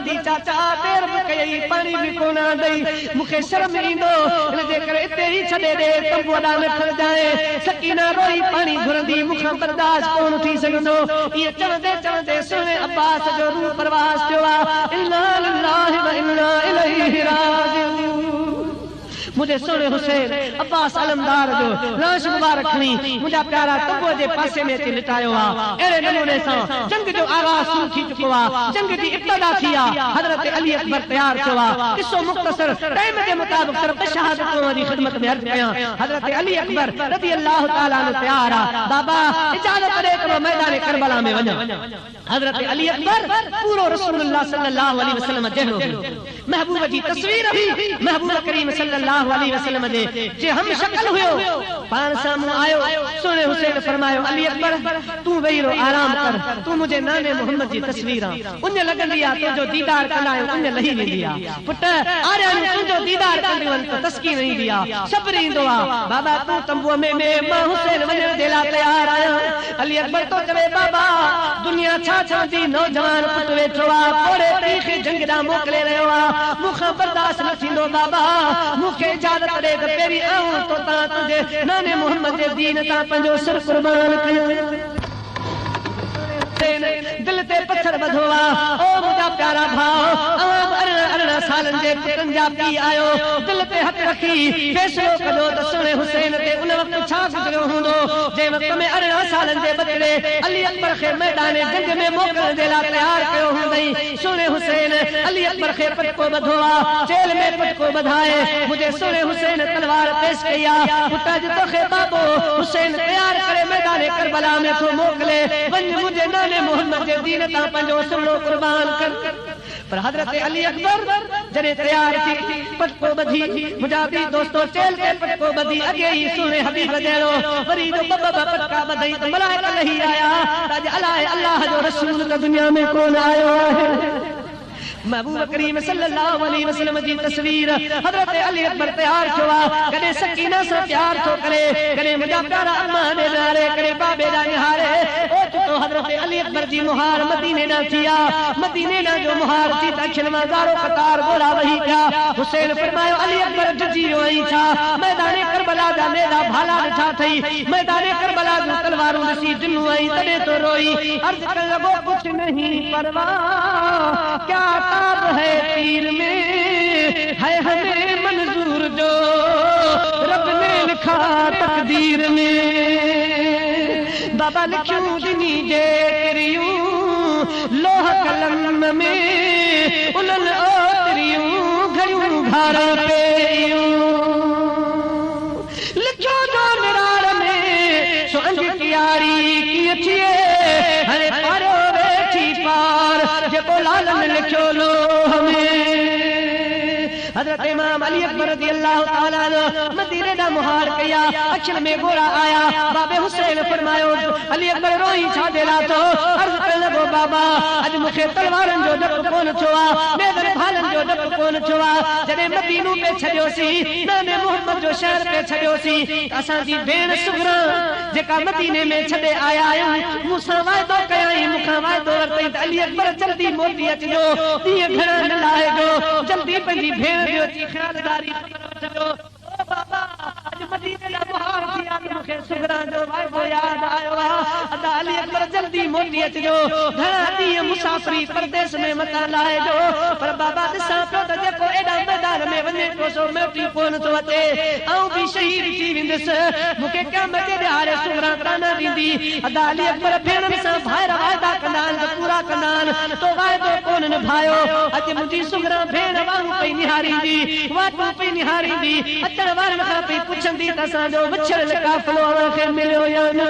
घुरंदी चाचा देर भी कई पानी भी कोना दई मूंखे शर्म ईंदो इन जे करे इते ई छॾे दे तंबू ॾांहुं न खण जाए सकीना रोई पानी घुरंदी मूंखां बर्दाश्त कोन थी सघंदो इहे चवंदे चवंदे सुहिणे अब्बास जो रूह परवास थियो आहे इन्ना लिल्लाहि व इन्ना इलैहि राजिऊन मुझे सोने हुसैन अब्बास अलमदार जो लाश मुबारक खणी मुझा प्यारा तंबूअ जे पासे में अची लिटायो आहे अहिड़े नमूने सां जंग जो आगाज़ शुरू थी चुको आहे जंग जी इब्तिदा थी आहे हज़रत अली अकबर तयार थियो आहे किस्सो मुख़्तसर टाइम जे मुताबिक़ सिर्फ़ शहादतों जी ख़िदमत में अर्ज़ कयां हज़रत अली अकबर रज़ी अल्लाह तआला अन्हु तयार आहे बाबा इजाज़त ॾे त मैदान करबला में वञा हज़रत अली अकबर पूरो रसूलुल्लाह सल्लल्लाहु अलैहि वसल्लम जहिड़ो महबूब जी तस्वीर भी महबूब करीम सल्लल्लाहु अलैहि वसल्लम जे हम शक्ल हुयो पाण साम्हूं आयो सोने हुसैन फरमायो अली अकबर तू वेही रो आराम कर तू मुझे नाने मोहम्मद जी तस्वीर उन लगंदी आ तुझो दीदार कंदा उन लही वेंदी आ पुट आरे तुझो दीदार कंदी वन त तस्कीन ईंदी आ सब्र ईंदो आ बाबा तू तंबूअ में मां हुसैन वञण जे लाइ तयार आहियां अली अकबर तो चवे बाबा दुनिया छा चवंदी नौजवान पुट वेठो आ पोड़े तीखे जंग ॾांहुं मोकिले रहियो आ मूंखां बर्दाश्त न थींदो बाबा मूंखे इजाज़त ॾे त पहिरीं आऊं तो तां तुंहिंजे नाने मोहम्मद जे दीन तां पंहिंजो सिर कुर्बान कयो दिल ते पत्थर ॿधो आहे ओ मुंहिंजा प्यारा भाउ अरिड़हं सालनि जे पुटनि जा पीउ आयो दिल ते हथ रखी फ़ैसिलो कढो त सुहिणे हुसैन ते उन वक़्तु छा गुज़रियो हूंदो जंहिं वक़्त में 18 सालनि जे बचिड़े अली अकबर खे मैदान जंग में मोकिलण जे लाइ तयार कयो हूंदई सुहिणे हुसैन अली अकबर खे पटको ॿधो आहे जेल में पटको ॿधाए मुंहिंजे सुहिणे हुसैन तलवार पेश कई आहे पुट अॼु तोखे बाबो हुसैन तयार करे मैदान करबला में थो मोकिले वञ मुंहिंजे नाने मोहम्मद जे दीन तां पंहिंजो सिमरो कुर्बान कर पर हज़रत अली अकबर जॾहिं तयार थी पटको ॿधी मुंहिंजा बि दोस्तो चेल ते पटको ॿधी अॻे ई सुहिणे हबीब जहिड़ो वरी जो ॿ पटका ॿधई त मलाइका लही आया अॼु अलाए अल्लाह जो रसूल त दुनिया में कोन आयो आहे महबूब करीम सल्लल्लाहु अलैहि वसल्लम जी तस्वीर हज़रत अली अकबर तयार थियो आहे कॾहिं सकीना सां प्यार थो करे कॾहिं मुंहिंजा प्यारा अम्मा ॾे निहारे कॾहिं बाबे ॾांहुं निहारे ओचितो हज़रत अली अकबर जी मुहार मदीने ॾांहुं थी आहे मदीने ॾांहुं जो मुहार थी त अखियुनि मां ॻाढ़ो कतार ॻोढ़ा वही पिया हुसैन फरमायो अली अकबर ॾिजी वियो आहीं छा मैदान करबला जा मेदा भाला ॾिठा अथई मैदान करबला जूं तलवारूं ॾिसी ॾिनूं आहीं तॾहिं तो रोई अर्ज़ करण लॻो कुझु नहीं परवाह क्या ताब है तीर में है हमें मंजूर जो रब ने लिखा तकदीर में बाबा लिखियूं दिनी जे किरियूं लोह कलम में उन्हनि ओतरियूं घड़ियूं घर पेयूं लिखियो जो निरार में सो अंज कियारी कीअं थिए हरे पारो वेठी पार जेको लालन लिखियो लोह में हज़रत इमाम अली अकबर रज़ी अल्लाह तआला अन्हु मदीने दा मुहार कया अखियुनि में गोरा आया बाबे हुसैन फरमायो अली अकबर रोई छा देला तो अर्ज़ करण लॻो बाबा अॼु मूंखे तलवारनि जो डपु कोन थियो आहे मेदन भालनि जो डपु कोन थियो आहे जॾहिं मदीनो पे छॾियोसीं नाने मोहम्मद जो शहर पे छॾियोसीं असांजी भेण सुगरा जेका मदीने में छॾे आया आहियूं मूंसां वाइदो कयाई मूंखां वाइदो वरितई त अली अकबर जल्दी मोटी अचिजो ॾींहं घणा न लाहिजो जल्दी पंहिंजी भेण जो ख़्यालदारी कजो ओ बाबा अॼु मदीने दा मुहार थी आहे मूंखे सुगरा जो वाइदो यादि आयो आहे अदा अली अकबर जल्दी मोटी अचिजो घणा ॾींहं मुसाफ़िरी परदेस में मथां लाहिजो पर बाबा ॾिसां पियो त जेको एॾा मैदान में वञे पियो सो मोटी कोन थो अचे ऐं बि शहीद थी वेंदुसि मूंखे क़यामत जे ॾियारे सुगरा कान ॾींदी अदा अली अकबर भेणनि सां ॿाहिरि वाइदा कंदा आहिनि त पूरा कंदा आहिनि तो वाइदो कोन निभायो अॼु मुंहिंजी सुगरा भेण वांगुरु पई निहारींदी वाटूं पई निहारींदी अचण वारनि खां पई पुछंदी त असांजो विछड़ियल काफ़िलो खे मिलियो या न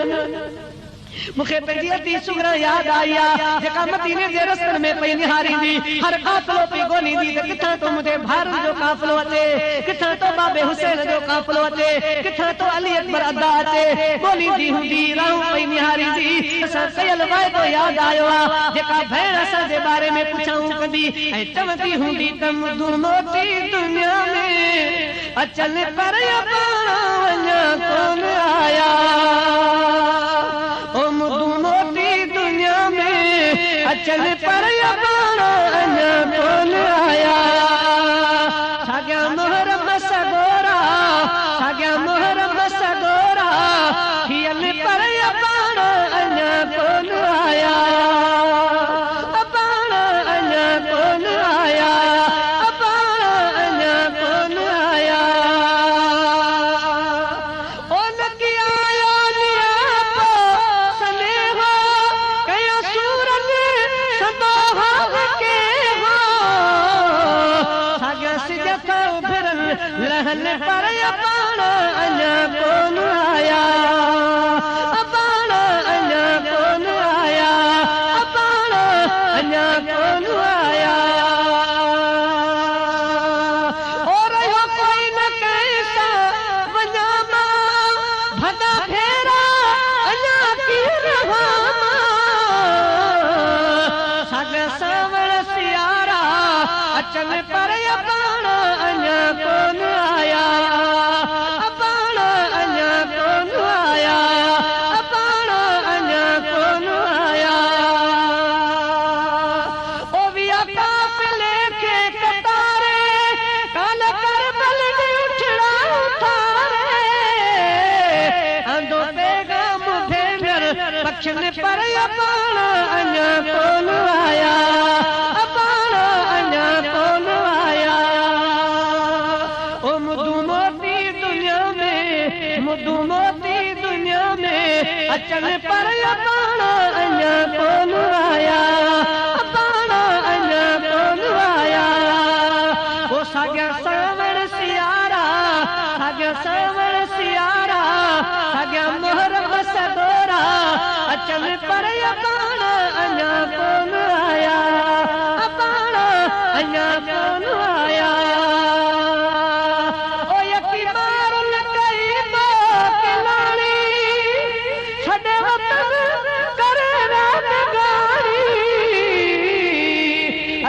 मूंखे पंहिंजी अती सुगरा यादि आई आहे जेका मदीने जे रस्तनि में पई निहारींदी हर काफ़िलो पई ॻोल्हींदी त किथां तो मुंहिंजे भाउरनि जो काफ़िलो अचे किथां तो बाबे हुसैन जो काफ़िलो अचे किथां तो अली अकबर अदा अचे ॻोल्हींदी हूंदी राहूं पई निहारींदी असां कयल वाइदो यादि आयो आहे जेका भेण असांजे बारे में पुछाऊं कंदी ऐं चवंदी हूंदी त मुदूं मोटी दुनिया में अचनि पर वञा कोन आया मोटी दुनिया में अचल पर अञा रहन पर पाण अञा कोन आया पाण अञा कोन आया पाण अञा कोन आया और यो कोई न कैसा वञा मां भदा फेरा अञा की रहा साग सावण सियारा अचन पर पाण अञा कोन आया पाण अञा कोन आया पाण अञा कोन आया ओ विया काफिले खे कतारे काल करबल दी उठड़ा उठारे अंदो पैगाम भेंगर बख्शन पर पाण अञा कोन आया पाण अञा कोन आया ओ मुदू मोती दुनिया में अचन पर पाण अञा कोन आया पाण अञा कोन आया ओ साॻिया सावण सियारा साॻिया मोहरम सदोरा अचन पर पाण अञा कोन आया पाण अञा कोन आया ओ यकी मारुल कई किलाणी छॾे वतन करे रात गाड़ी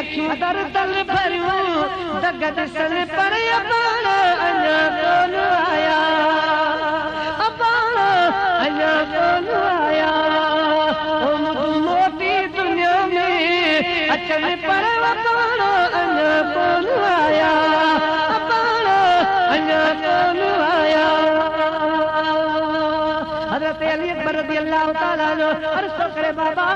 अखियूं दर दल भरियूं दग ॾिसन पर पाण अञा कोन आया पाण अञा कोन आया ओ मोटी दुनिया में अचन पर पाण अञा कोन आया पाण अञा कोन आया हज़रत अली अकबर रज़ी अल्लाह ताला जो अर्ज़ करे बाबा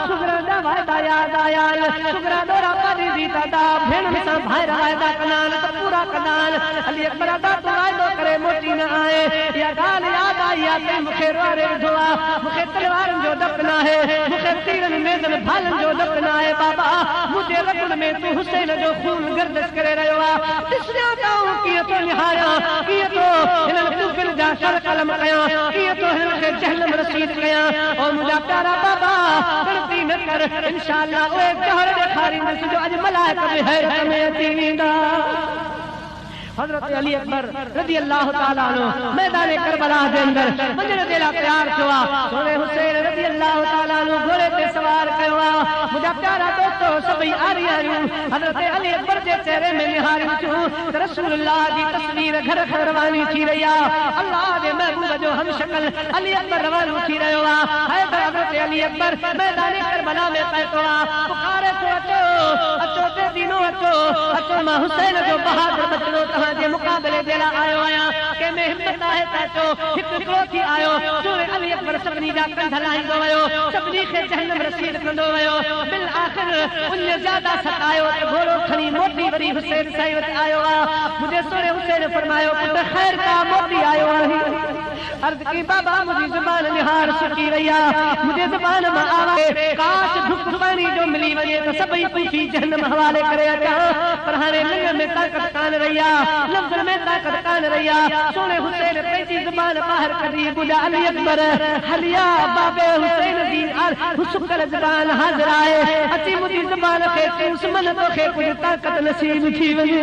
सुगरा दा वादा याद आया सुगरा दोरा पादी दी दादा भेण में भाई वादा कनाल त पूरा कनाल अली अकबर दा तो वादो करे मोटी न आए या गाल याद आई या ते मुखे रोरे धोआ मुखे तलवारन जो दपना है मुखे तीरन मेदन भालन जो दपना है बाबा मुझे रगुल में तू हुसैन जो खून गर्दिश करे रहियो आ दिसया ताऊं किए तो निहाया किए तो हिनन कुफर जा सर कलम कया किए तो हिनन के जहन्नम रसीद कया और मुझा प्यारा बाबा गलती न कर इंशाअल्लाह ओए जहर ॾेखारी जो अज मलाइका में है में अची वेंदा हज़रत अली अकबर रज़ी अल्लाह ताला अन्हु मैदान करबला जे अंदर वञण जे लाइ तयार थियो आहे सोने हुसैन रज़ी अल्लाह ताला अन्हु घोड़े ते सवार कयो आहे मुंहिंजा प्यारा दोस्तो सभई आरियूं हज़रत अली अकबर जे चेहरे में निहारियूं थियूं त रसूलुल्लाह जी तस्वीर घर घर रवानी थी रही आहे अल्लाह जे महबूब जो हम शक्ल अली अकबर रवानो थी रहियो आहे हज़रत अली अकबर मैदान करबला में पहुतो आहे पुकारे थो अचो ते दीनो अचो मां हुसैन जो बहादुर बचड़ो जे मुकाबले जे लाइ आयो आहियां कंहिंमें हिम्मत आहे त अचो हिकु हिकिड़ो थी आयो सूरे अली अकबर सभिनी जा कंध लाहींदो वियो सभिनी खे जहन्नम रसीद कंदो वियो बिल आख़िर उन ज्यादा सतायो त घोड़ो खणी मोटी वरी हुसैन साईं वटि आयो आहे मुंहिंजे सोरे हुसैन फरमायो पुट ख़ैर का मोटी आयो आहे अर्ज़ की बाबा मुंहिंजी ज़ुबान निहार सुकी रही आहे मुंहिंजे ज़ुबान मां आवाज़ काश धुक पाणी जो मिली वञे त सभई पूछी जहन्नम हवाले करे अचां पर हाणे लिंग में ताक़त कान रही आहे लफ्ज़ में ताक़त कान रही आहे सोने हुसैन पंहिंजी ज़ुबान ॿाहिरि कढी ॿुधा अली अकबर हलिया बाबे हुसैन जी सुकल ज़ुबान हाज़िर आहे अची मुंहिंजी ज़ुबान खे चूस मन तोखे कुझु ताक़त नसीब थी वञे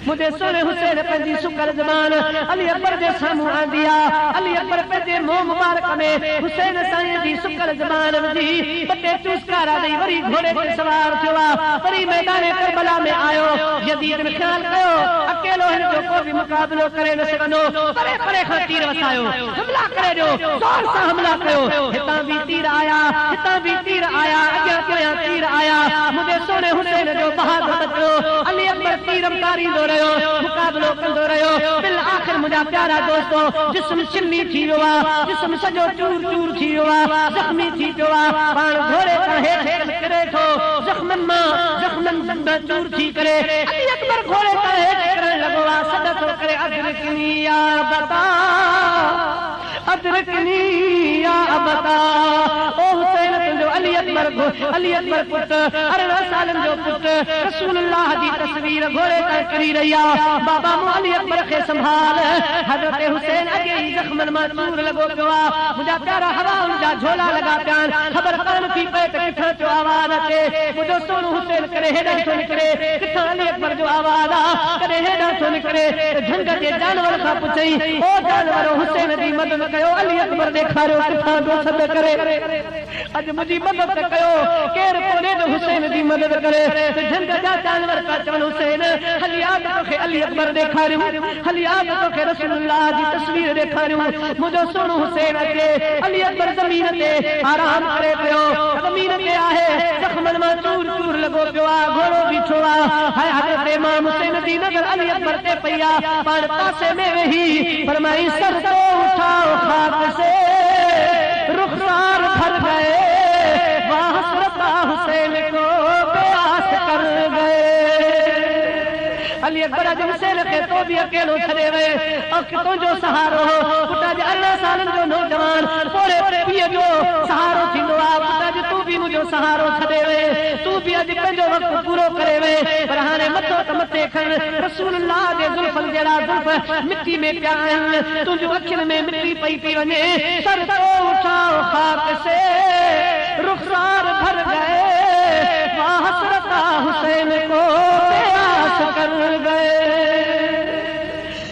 मुझे सोने हुसैन पंहिंजी सुकल ज़बान अली अकबर जे साम्हूं आंदी आहे अली अकबर पंहिंजे मुंहुं मुबारक में हुसैन साईं जी सुकल ज़बान विझी ॿ टे चूसकारा ॾेई वरी घोड़े ते सवार थियो आहे वरी मैदान करबला में आयो यज़ीद ने ख़्याल कयो अकेलो हिन जो को बि मुक़ाबिलो करे न सघंदो परे परे खां तीर वसायो हमला करे ॾियो ज़ोर सां हमला कयो हितां बि तीर आया अॻियां पोयां तीर आया मुंहिंजे सोने हुसैन जो बहादुर बचो अली अकबर तीरमदारी मुकाबलो कंदो रहियो बिल आख़िर मुंहिंजा प्यारा दोस्तो जिस्म छिनी थी वियो आहे जिस्म सॼो चूर चूर थी वियो आहे ज़ख़्मी थी पियो आहे पाण घोड़े खां हेठि किरे थो ज़ख़्मनि मां चूर थी करे अली अकबर घोड़े खां हेठि किरण लॻो आहे सॾ थो करे अदरकनी या अबता ओ हुसैन तुंहिंजो अली अकबर पुट 18 सालनि जो पुट पुट रसूलुल्लाह जी तस्वीर घोड़े ते करी रहिया बाबा अली अकबर खे संभाल हजरत हुसैन अगे ही जख्मन में चूर लगो पियो मुझा प्यारा हवा मुझा झोला लगा प्यान खबर कान थी पे किथा जो आवाज अचे मुझो सोनू हुसैन करे हेडा तो निकरे किथा अली अकबर जो आवाज आ करे हेडा तो निकरे झंग के जानवर का पुछई ओ जानवर हुसैन दी मदद कयो अली अकबर देखारो किथा दो सद करे अज मुझी मदद कयो केर कोने जो हुसैन दी मदद करे झंग जा जानवर का चवन हुसैन हलियात तो अली अकबर देखारियो हलियात तो रसूलुल्लाह जी तस्वीर देखारियो मुझो सोनू हुसैन अचे अली अकबर जमीन ते आराम करे पियो जमीन ते आहे जख्मन में चूर चूर लगो पियो घोड़ो बीठो है हजरत इमाम हुसैन दी नजर अली अकबर ते पया पान पासे में वही फरमाई सर तो उठाओ खाक से रुखसार भर गए वहां हसरत हुसैन को प्यास कर गए अली अकबर हुसैन के तो भी अकेलो छड़े वे और कितो जो सहारो पुटा जे 18 सालन जो नौजवान पोरे पिए जो सहारो थिंदो आ पुटा जे तू भी मुझो सहारो छड़े वे तू भी अज पंजो वक्त पूरो करे वे पर हाने मथो त मथे खन रसूलुल्लाह दे जुल्फन जेड़ा जुल्फ मिट्टी में पिया आहिन तुझो अखिन में मिट्टी पई पई वने सर तो उठाओ खाक से रुखसार भर गए वहां हसरत हुसैन को प्यास कर गए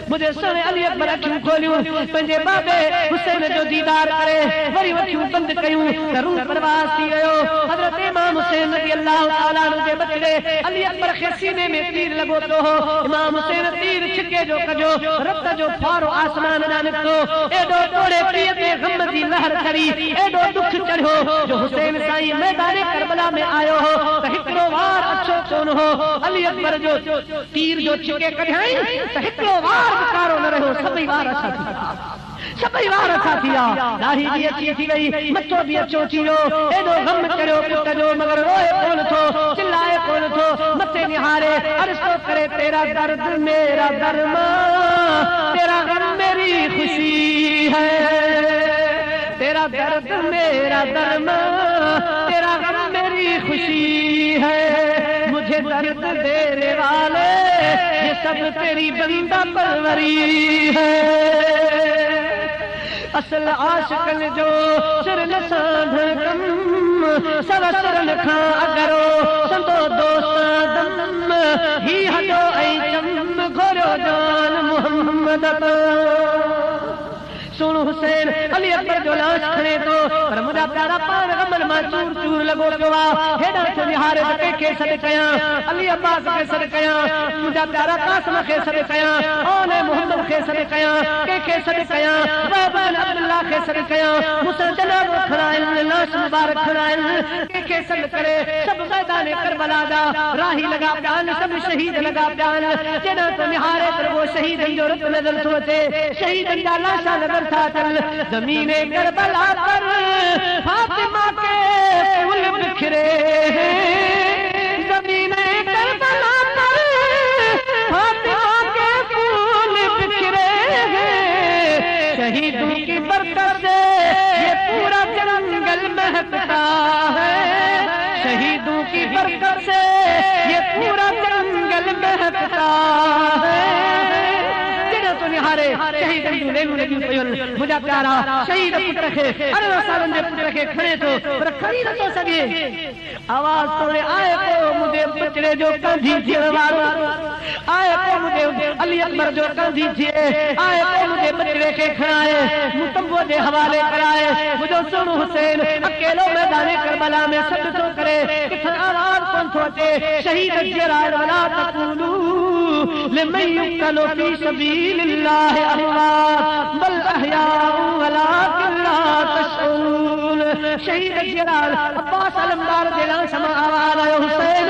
मुझे सुने अली अकबर अखियूं खोलियूं पंहिंजे बाबे हुसैन जो दीदार करे वरी अखियूं बंद कयूं त रूह परवास थी वियो हजरत इमाम हुसैन रज़ी अल्लाह तआला अन्हु जे बचड़े अली अकबर खे सीने में तीर लगो पियो हो इमाम हुसैन तीर छिके जो कजो रत जो फारो आसमान ना निकतो एडो तोड़े पीए ते गम दी लहर चढ़ी एडो दुख चढ़ो जो हुसैन साईं मैदान करबला में आयो हो त हिकड़ो वार अच्छो कोन हो अली अकबर जो तीर जो छिके कढाई त हिकड़ो वार कारो न रहो सभई वार अच्छा थी सभई वार अच्छा थिया दाढ़ी भी अच्छी थी वई मथो भी अच्छो थियो एडो गम चढ़ियो पुट जो मगर रोए कोन थो चिल्लाए कोन थो मथे निहारे अर्ज़ तो करे तेरा दर्द मेरा दरमा तेरा गम मेरी खुशी है तेरा दर्द मेरा दरमा तेरा गम मेरी खुशी है मुझे दर्द देने वाले ये सब तेरी बंदा परवरी है असल आशिकन जो सिर न साधकम सब सिर लखा अगरो संतो दोस्त दम ही हदो ऐ चम घोरो जान मोहम्मद सुनो हुसैन अली अकबर जो लाश खड़े तो पर मुझा प्यारा पान गमन में चूर चूर लगो पियो हेडा तो निहारे के सद कया अली अब्बास के सद कया मुझा प्यारा कासिम के सद कया ओने मोहम्मद के सद कया के सद कया बाबन अब्दुल्लाह के सद कया मुसा जनाब खड़ाइन लाश मुबारक खड़ाइन के सद करे सब मैदान करबला दा राही लगा प्यान सब शहीद लगा प्यान जेना तो निहारे पर वो शहीद जो रत नजर सोचे शहीद दा लाशा नजर चल जमीने करबला पर फातिमा के फूल बिखरे जमीने करबला पर फातिमा के फूल बिखरे शहीदों की बरकत से ये पूरा जंगल महकता है शहीदों की बरकत से ये पूरा जंगल महकता है निहारे शहीद लेनू लगी पयुन मुझा प्यारा शहीद पुत्र खे 18 सालन जे पुत्र खे खड़े तो पर खड़ी न तो सके आवाज तोड़े आए को मुझे बचड़े जो कंधी थियण वारो आए को मुझे अली अकबर जो कंधी थिए आए को मुझे बचड़े खे खड़ाए मुतब्बो जे हवाले कराए मुझो सोनू हुसैन अकेलो मैदान करबला में सद तो करे किथन आवाज कोन थो अचे शहीद जरा वला तकुलू लिमन युक्तलु फी सबीलिल्लाह अमवात बल अहयाउ वलाकिन ला तशऊन शहीद जलाल अब्बास अलमदार दिला समा आवाज आयो हुसैन